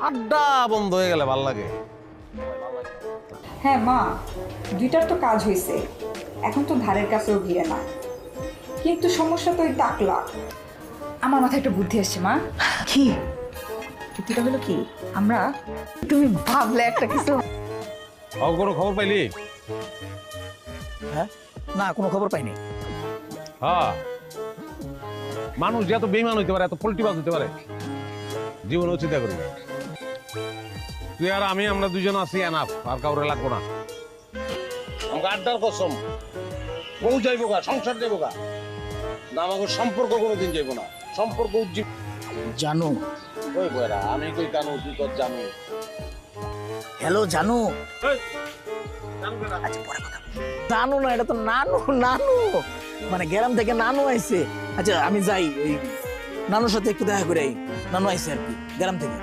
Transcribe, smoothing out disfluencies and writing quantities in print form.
আড্ডা বন্ধ হয়ে গেলে ভাল লাগে। হ্যাঁ মা, দুইটার তো কাজ হয়েছে, এখন তো ধারের কাছেও ঘিরে না, কিন্তু সমস্যা তো ওই টাকলা। আমার মাথায় একটা বুদ্ধি আসছে মা। কি বুদ্ধিটা হলো কি? আমরা, তুমি ভাবলে একটা কিছু। কোনো খবর পাইলি? হ্যাঁ, না কোনো খবর পাইনি। হ্যাঁ, মানুষ যে এত বেইমান হইতে পারে, এত পোল্টিবাজ হইতে পারে, জীবনেও চিন্তা করি না। তুই আর আমি, আমরা দুজন আছি, এনাফ, আর কাউরে লাগবো না। আমাকে আড্ডার কসম, বউ যাইবো গা, সংসার যাইবো গা, না আমাকে সম্পর্ক কোনোদিন যাইবো না। সম্পর্ক উজ্জীব জানু। ওই বয়রা, আমি কই জানো, তুই তো জানো। হ্যালো জানু। আচ্ছা পরে কথা। জানু না, এটা তো নানু। নানু মানে গ্রাম থেকে নানু আইছে। আচ্ছা আমি যাই, ওই নানুর সাথে একটু দেখা করে আই। নানু আইছে আর কি গ্রাম থেকে।